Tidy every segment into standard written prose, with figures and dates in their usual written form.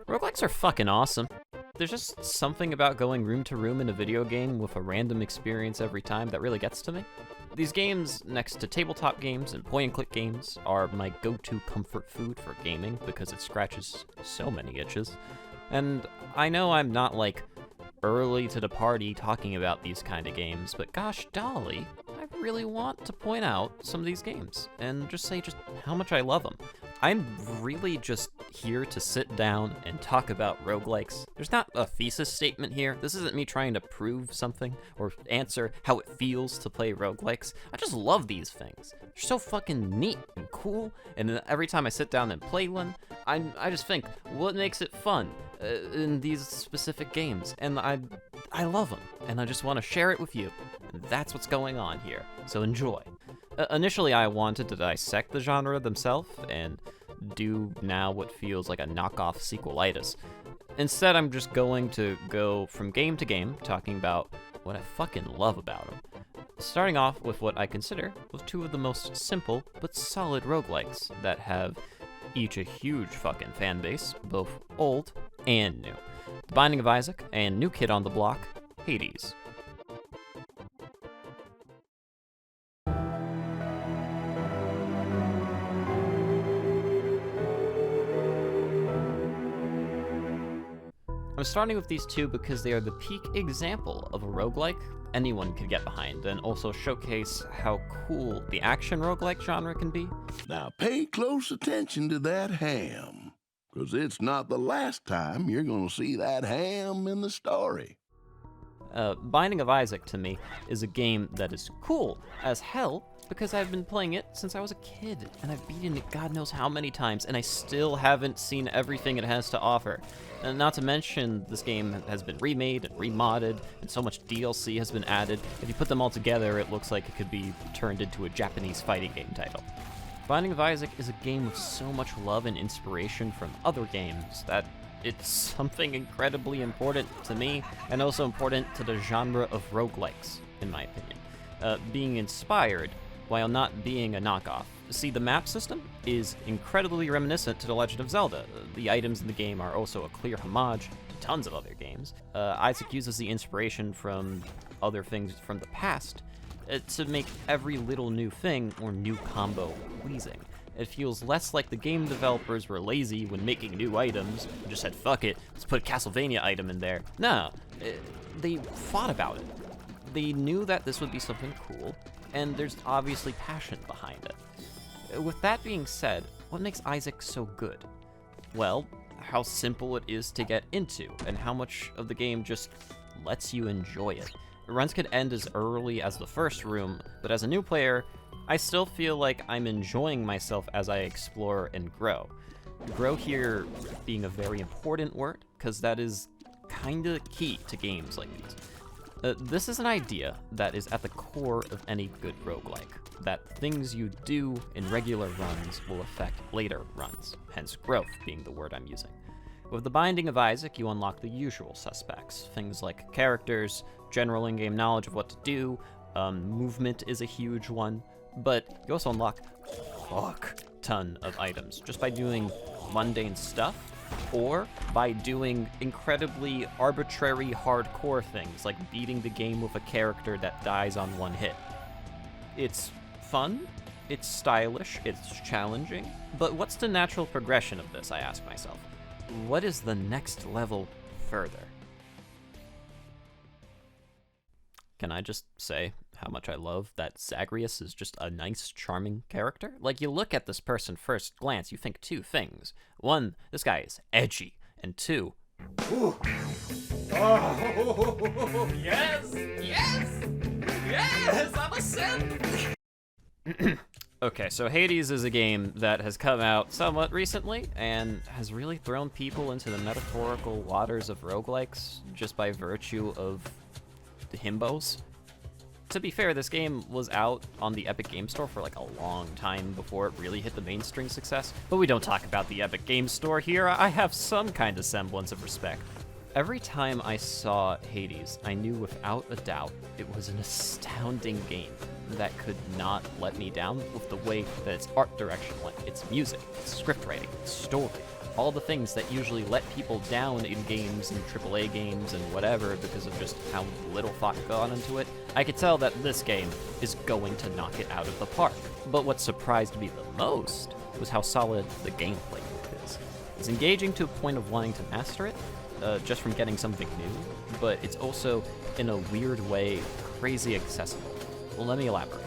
Roguelikes are fucking awesome. There's just something about going room to room in a video game with a random experience every time that really gets to me. These games, next to tabletop games and point-and-click games, are my go-to comfort food for gaming because it scratches so many itches. And I know I'm not, like, early to the party talking about these kind of games, but gosh dolly, I really want to point out some of these games and just say just how much I love them. I'm really just here to sit down and talk about roguelikes. There's not a thesis statement here. This isn't me trying to prove something or answer how it feels to play roguelikes. I just love these things. They're so fucking neat and cool, and every time I sit down and play one, I just think, what makes it fun in these specific games? And I love them, and I just want to share it with you. And that's what's going on here, so enjoy. Initially, I wanted to dissect the genre themselves and do now what feels like a knockoff sequelitis. Instead, I'm just going to go from game to game, talking about what I fucking love about them. Starting off with what I consider was two of the most simple but solid roguelikes that have each a huge fucking fan base, both old and new. The Binding of Isaac and new kid on the block, Hades. I'm starting with these two because they are the peak example of a roguelike anyone could get behind, and also showcase how cool the action roguelike genre can be. Now pay close attention to that ham, because it's not the last time you're going to see that ham in the story. Binding of Isaac, to me, is a game that is cool as hell, because I've been playing it since I was a kid, and I've beaten it God knows how many times, and I still haven't seen everything it has to offer. And not to mention, this game has been remade and remodded, and so much DLC has been added. If you put them all together, it looks like it could be turned into a Japanese fighting game title. Binding of Isaac is a game with so much love and inspiration from other games that it's something incredibly important to me, and also important to the genre of roguelikes, in my opinion. Being inspired while not being a knockoff. See, the map system is incredibly reminiscent to The Legend of Zelda. The items in the game are also a clear homage to tons of other games. Isaac uses the inspiration from other things from the past to make every little new thing or new combo pleasing. It feels less like the game developers were lazy when making new items and just said, fuck it, let's put a Castlevania item in there. No, they thought about it. They knew that this would be something cool, and there's obviously passion behind it. With that being said, what makes Isaac so good? Well, how simple it is to get into, and how much of the game just lets you enjoy it. Runs could end as early as the first room, but as a new player, I still feel like I'm enjoying myself as I explore and grow. Grow here being a very important word, because that is kinda key to games like these. This is an idea that is at the core of any good roguelike, that things you do in regular runs will affect later runs, hence growth being the word I'm using. With the Binding of Isaac, you unlock the usual suspects, things like characters, general in-game knowledge of what to do, movement is a huge one, but you also unlock a fuck ton of items just by doing mundane stuff, or by doing incredibly arbitrary hardcore things like beating the game with a character that dies on one hit. It's fun, it's stylish, it's challenging, but what's the natural progression of this, I ask myself? What is the next level further? Can I just say how much I love that Zagreus is just a nice, charming character? Like, you look at this person first glance, you think two things. One, this guy is edgy, and two, ooh. Oh, yes, yes, yes, I'm a simp. Okay, so Hades is a game that has come out somewhat recently and has really thrown people into the metaphorical waters of roguelikes just by virtue of the himbos. To be fair, this game was out on the Epic Game Store for like a long time before it really hit the mainstream success, but we don't talk about the Epic Game Store here. I have some kind of semblance of respect. Every time I saw Hades, I knew without a doubt it was an astounding game. that could not let me down with the way that its art direction went, its music, its script writing, its story. All the things that usually let people down in games and AAA games and whatever because of just how little thought gone into it, I could tell that this game is going to knock it out of the park. But what surprised me the most was how solid the gameplay loop is. It's engaging to a point of wanting to master it, just from getting something new, but it's also, in a weird way, crazy accessible. Well, let me elaborate.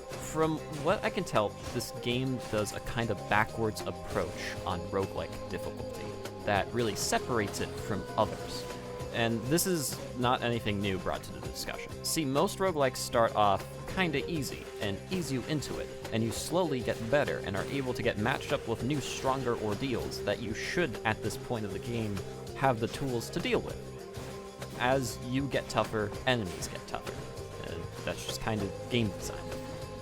From what I can tell, this game does a kind of backwards approach on roguelike difficulty that really separates it from others. And this is not anything new brought to the discussion. See, most roguelikes start off kinda easy and ease you into it, and you slowly get better and are able to get matched up with new, stronger ordeals that you should, at this point of the game, have the tools to deal with. As you get tougher, enemies get tougher. And that's just kind of game design.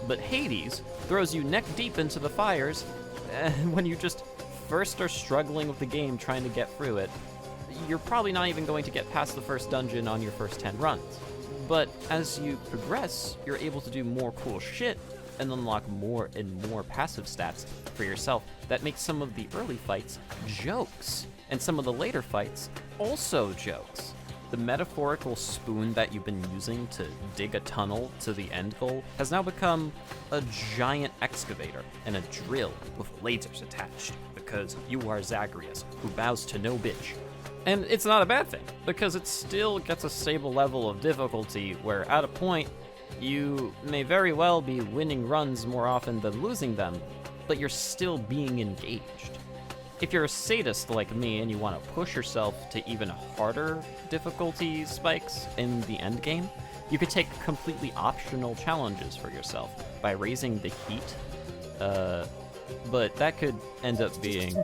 But Hades throws you neck deep into the fires, and when you just first are struggling with the game trying to get through it, you're probably not even going to get past the first dungeon on your first 10 runs. But as you progress, you're able to do more cool shit and unlock more and more passive stats for yourself that make some of the early fights jokes, and some of the later fights also jokes. The metaphorical spoon that you've been using to dig a tunnel to the end goal has now become a giant excavator and a drill with lasers attached, because you are Zagreus, who bows to no bitch. And it's not a bad thing, because it still gets a stable level of difficulty where at a point, you may very well be winning runs more often than losing them, but you're still being engaged. If you're a sadist like me and you want to push yourself to even harder difficulty spikes in the end game, you could take completely optional challenges for yourself by raising the heat, but that could end up being...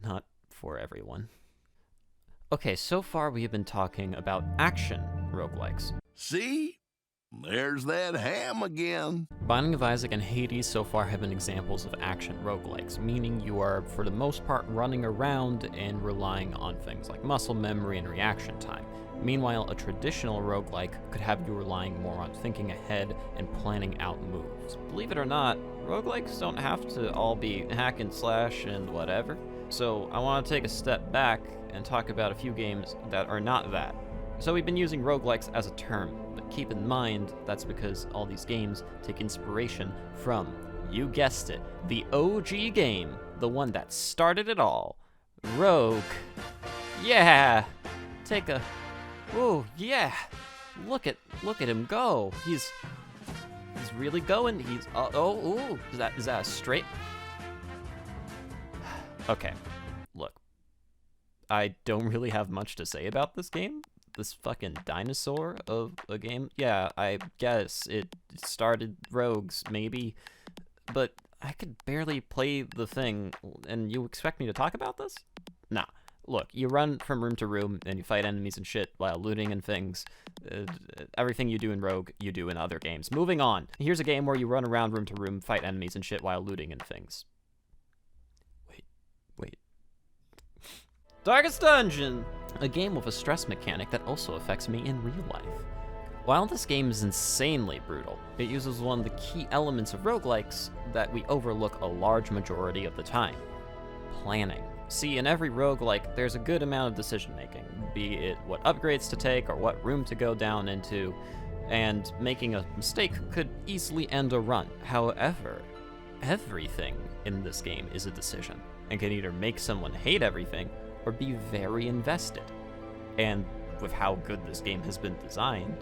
not for everyone. Okay, so far we have been talking about action roguelikes. See? There's that ham again. Binding of Isaac and Hades so far have been examples of action roguelikes, meaning you are, for the most part, running around and relying on things like muscle memory and reaction time. Meanwhile, a traditional roguelike could have you relying more on thinking ahead and planning out moves. Believe it or not, roguelikes don't have to all be hack and slash and whatever. So I want to take a step back and talk about a few games that are not that. So we've been using roguelikes as a term, but keep in mind that's because all these games take inspiration from, you guessed it, the OG game, the one that started it all, Rogue. Yeah! Take a... Ooh, yeah! Look at him go! He's really going. He's... ooh! Is that a straight... Okay, look. I don't really have much to say about this game. This fucking dinosaur of a game. Yeah, I guess it started Rogues, maybe. But I could barely play the thing, and you expect me to talk about this? Nah. Look, you run from room to room, and you fight enemies and shit while looting and things. Everything you do in Rogue, you do in other games. Moving on. Here's a game where you run around room to room, fight enemies and shit while looting and things. Wait. Darkest Dungeon! A game with a stress mechanic that also affects me in real life. While this game is insanely brutal, it uses one of the key elements of roguelikes that we overlook a large majority of the time: planning. See, in every roguelike, there's a good amount of decision making, be it what upgrades to take or what room to go down into, and making a mistake could easily end a run. However, everything in this game is a decision, and can either make someone hate everything or be very invested. And with how good this game has been designed,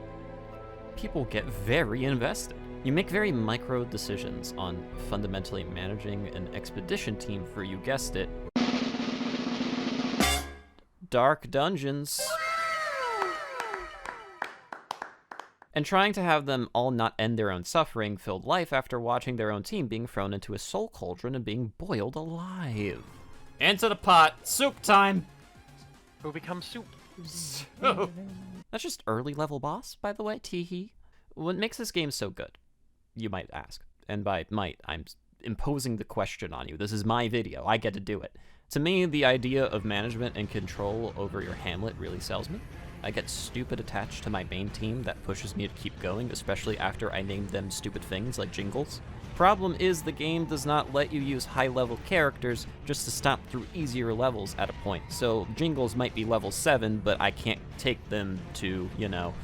people get very invested. You make very micro decisions on fundamentally managing an expedition team for, you guessed it, dark dungeons. And trying to have them all not end their own suffering-filled life after watching their own team being thrown into a soul cauldron and being boiled alive. Into the pot, soup time! Who becomes soup? That's just early level boss, by the way, teehee. What makes this game so good, you might ask? And by might, I'm imposing the question on you. This is my video. I get to do it. To me, the idea of management and control over your hamlet really sells me. I get stupid attached to my main team that pushes me to keep going, especially after I named them stupid things like jingles. Problem is, the game does not let you use high-level characters just to stomp through easier levels at a point. So jingles might be level 7, but I can't take them to, you know,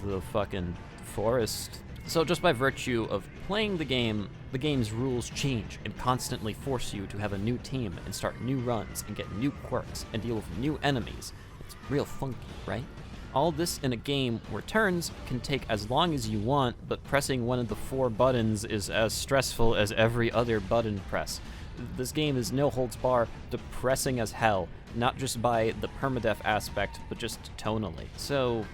the fucking forest. So just by virtue of playing the game's rules change and constantly force you to have a new team and start new runs and get new quirks and deal with new enemies. It's real funky, right? All this in a game where turns can take as long as you want, but pressing one of the 4 buttons is as stressful as every other button press. This game is no holds bar, depressing as hell, not just by the permadeath aspect, but just tonally. So,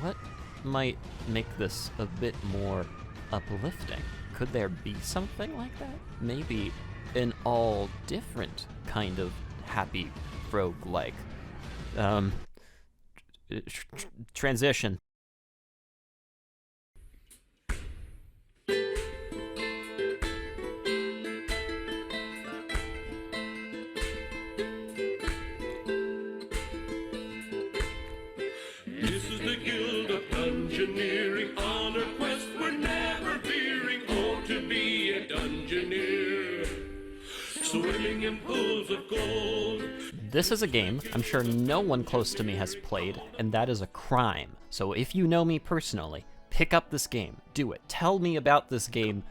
what might make this a bit more uplifting? Could there be something like that? Maybe an all different kind of happy roguelike. Transition. This is the Guild of Dungeoneering. On a quest we're never veering. Oh, to be a Dungeoneer, swimming in pools of gold. This is a game I'm sure no one close to me has played, and that is a crime. So if you know me personally, pick up this game. Do it. Tell me about this game.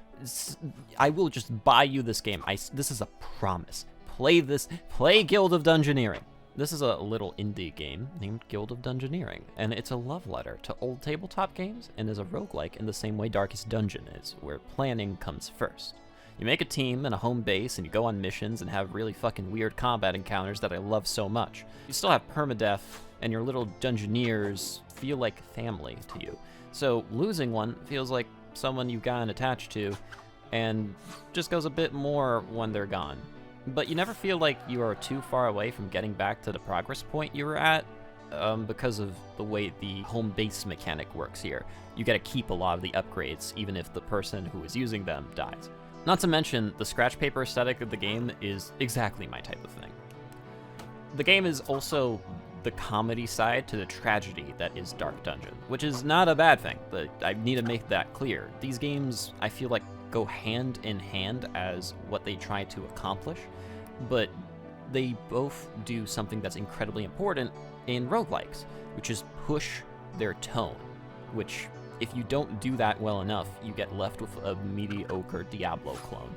I will just buy you this game. This is a promise. Play this. Play Guild of Dungeoneering. This is a little indie game named Guild of Dungeoneering, and it's a love letter to old tabletop games and is a roguelike in the same way Darkest Dungeon is, where planning comes first. You make a team and a home base, and you go on missions and have really fucking weird combat encounters that I love so much. You still have permadeath, and your little dungeoneers feel like family to you. So losing one feels like someone you've gotten attached to, and just goes a bit more when they're gone. But you never feel like you are too far away from getting back to the progress point you were at, because of the way the home base mechanic works here. You get to keep a lot of the upgrades, even if the person who is using them dies. Not to mention, the scratch paper aesthetic of the game is exactly my type of thing. The game is also the comedy side to the tragedy that is Dark Dungeon, which is not a bad thing, but I need to make that clear. These games, I feel like, go hand in hand as what they try to accomplish, but they both do something that's incredibly important in roguelikes, which is push their tone, which, if you don't do that well enough, you get left with a mediocre Diablo clone.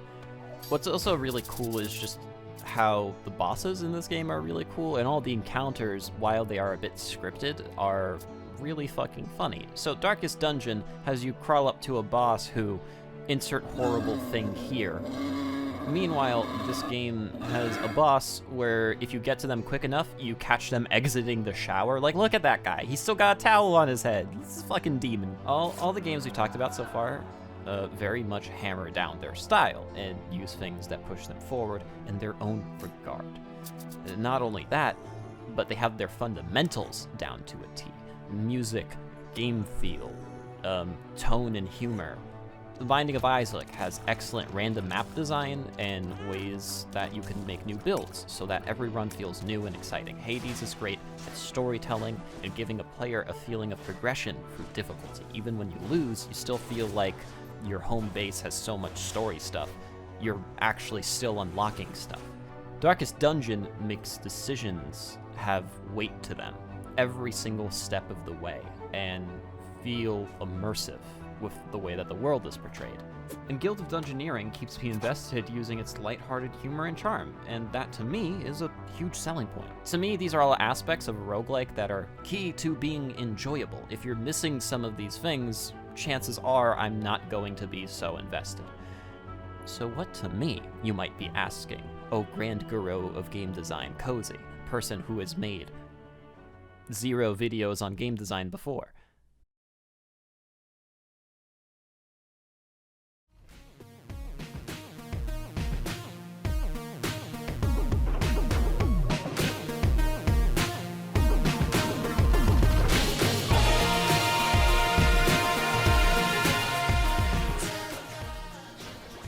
What's also really cool is just how the bosses in this game are really cool, and all the encounters, while they are a bit scripted, are really fucking funny. So Darkest Dungeon has you crawl up to a boss who, insert horrible thing here. Meanwhile, this game has a boss where if you get to them quick enough, you catch them exiting the shower. Like, look at that guy. He's still got a towel on his head. He's a fucking demon. All the games we talked about so far very much hammer down their style and use things that push them forward in their own regard. Not only that, but they have their fundamentals down to a T. Music, game feel, tone and humor. The Binding of Isaac has excellent random map design and ways that you can make new builds so that every run feels new and exciting. Hades is great at storytelling and giving a player a feeling of progression through difficulty. Even when you lose, you still feel like your home base has so much story stuff. You're actually still unlocking stuff. Darkest Dungeon makes decisions have weight to them every single step of the way and feel immersive with the way that the world is portrayed. And Guild of Dungeoneering keeps me invested using its lighthearted humor and charm, and that to me is a huge selling point. To me, these are all aspects of a roguelike that are key to being enjoyable. If you're missing some of these things, chances are I'm not going to be so invested. So what to me, you might be asking, oh grand guru of game design, Cozy, person who has made 0 videos on game design before.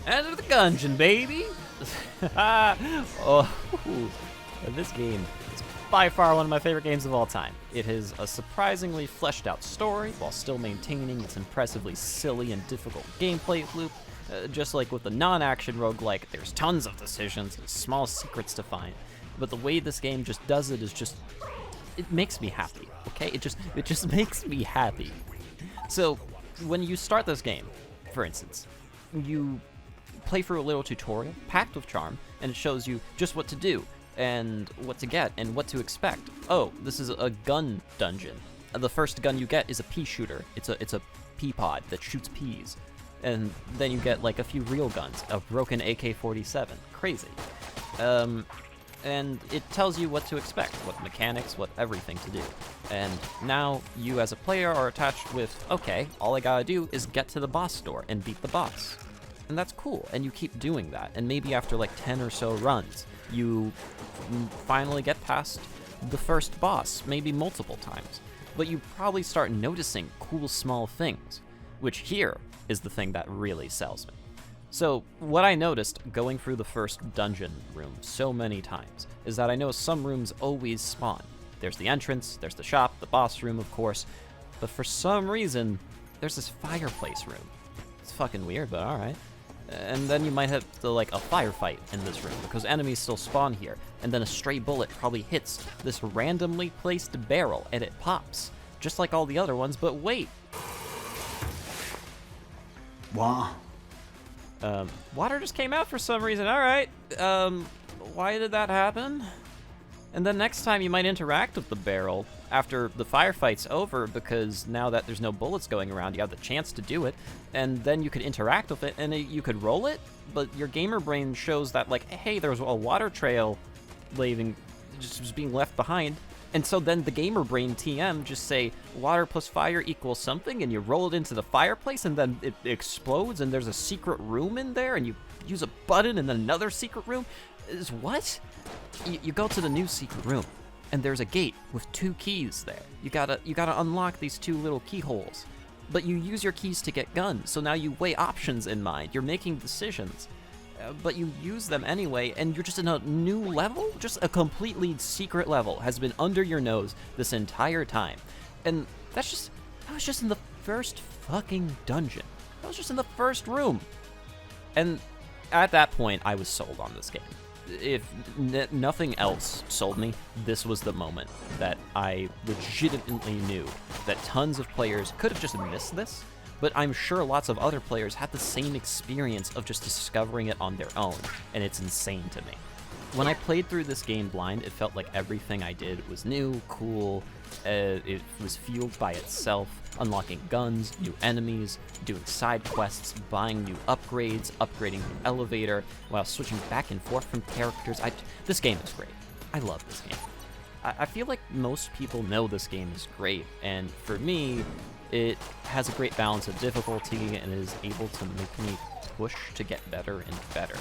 Enter the Gungeon, baby! Oh, this game is by far one of my favorite games of all time. It has a surprisingly fleshed out story while still maintaining its impressively silly and difficult gameplay loop. Just like with the non-action roguelike, there's tons of decisions and small secrets to find. But the way this game just does it is just, it makes me happy, okay? It just makes me happy. So, when you start this game, for instance, you play through a little tutorial packed with charm, and it shows you just what to do, and what to get, and what to expect. Oh, this is a gun dungeon. The first gun you get is a pea shooter. It's a pea pod that shoots peas. And then you get like a few real guns, a broken AK-47. Crazy. And it tells you what to expect, what mechanics, what everything to do. And now you as a player are attached with, okay, all I gotta do is get to the boss door and beat the boss. And that's cool, and you keep doing that. And maybe after like 10 or so runs, you finally get past the first boss, maybe multiple times. But you probably start noticing cool small things, which here is the thing that really sells me. So, what I noticed going through the first dungeon room so many times is that I know some rooms always spawn. There's the entrance, there's the shop, the boss room, of course, but for some reason, there's this fireplace room. It's fucking weird, but alright. And then you might have like a firefight in this room because enemies still spawn here, and then a stray bullet probably hits this randomly placed barrel and it pops, just like all the other ones, but wait. Wow. Water just came out for some reason. All right. Why did that happen? And then next time you might interact with the barrel after the firefight's over, because now that there's no bullets going around, you have the chance to do it, and then you could interact with it, and you could roll it, but your gamer brain shows that, like, hey, there's a water trail just being left behind. And so then the gamer brain TM just say water plus fire equals something, and you roll it into the fireplace, and then it explodes, and there's a secret room in there, and you use a button, and then another secret room. Is what? You go to the new secret room, and there's a gate with 2 keys there. You gotta unlock these 2 little keyholes, but you use your keys to get guns. So now you weigh options in mind. You're making decisions. But you use them anyway, and you're just in a new level? Just a completely secret level has been under your nose this entire time. And that was just in the first fucking dungeon. That was just in the first room. And at that point, I was sold on this game. If nothing else sold me, this was the moment that I legitimately knew that tons of players could have just missed this, but I'm sure lots of other players had the same experience of just discovering it on their own, and it's insane to me. When I played through this game blind, it felt like everything I did was new, cool, it was fueled by itself, unlocking guns, new enemies, doing side quests, buying new upgrades, upgrading the elevator, while switching back and forth from characters. This game is great. I love this game. I feel like most people know this game is great, and for me, it has a great balance of difficulty and is able to make me push to get better and better.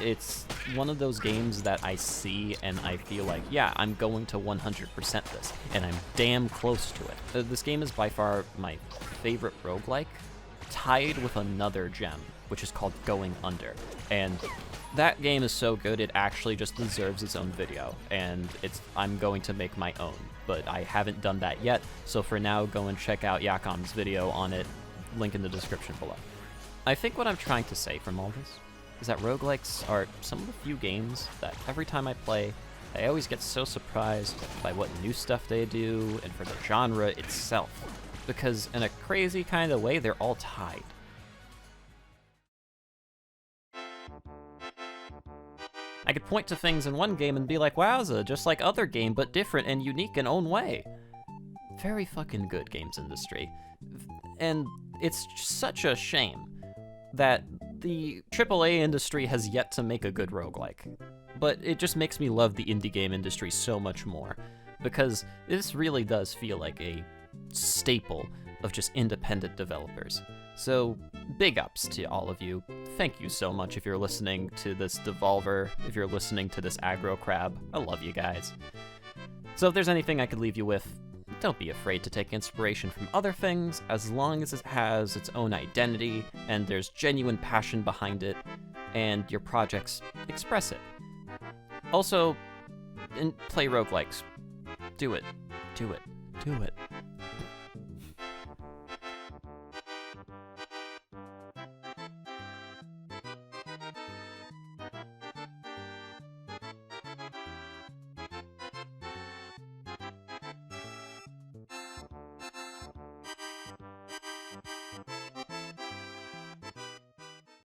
It's one of those games that I see and I feel like, yeah, I'm going to 100% this, and I'm damn close to it. This game is by far my favorite roguelike, tied with another gem, which is called Going Under. And that game is so good, it actually just deserves its own video, and I'm going to make my own, but I haven't done that yet, so for now, go and check out Yakom's video on it, link in the description below. I think what I'm trying to say from all this is that roguelikes are some of the few games that every time I play, I always get so surprised by what new stuff they do and for the genre itself, because in a crazy kind of way, they're all tied. I could point to things in one game and be like, wowza, just like other game, but different and unique in own way. Very fucking good games industry. And it's such a shame that the AAA industry has yet to make a good roguelike. But it just makes me love the indie game industry so much more, because this really does feel like a staple of just independent developers. So, big ups to all of you. Thank you so much if you're listening to this Devolver, if you're listening to this Aggro Crab. I love you guys. So if there's anything I could leave you with, don't be afraid to take inspiration from other things, as long as it has its own identity, and there's genuine passion behind it, and your projects express it. Also, and play roguelikes. Do it. Do it. Do it.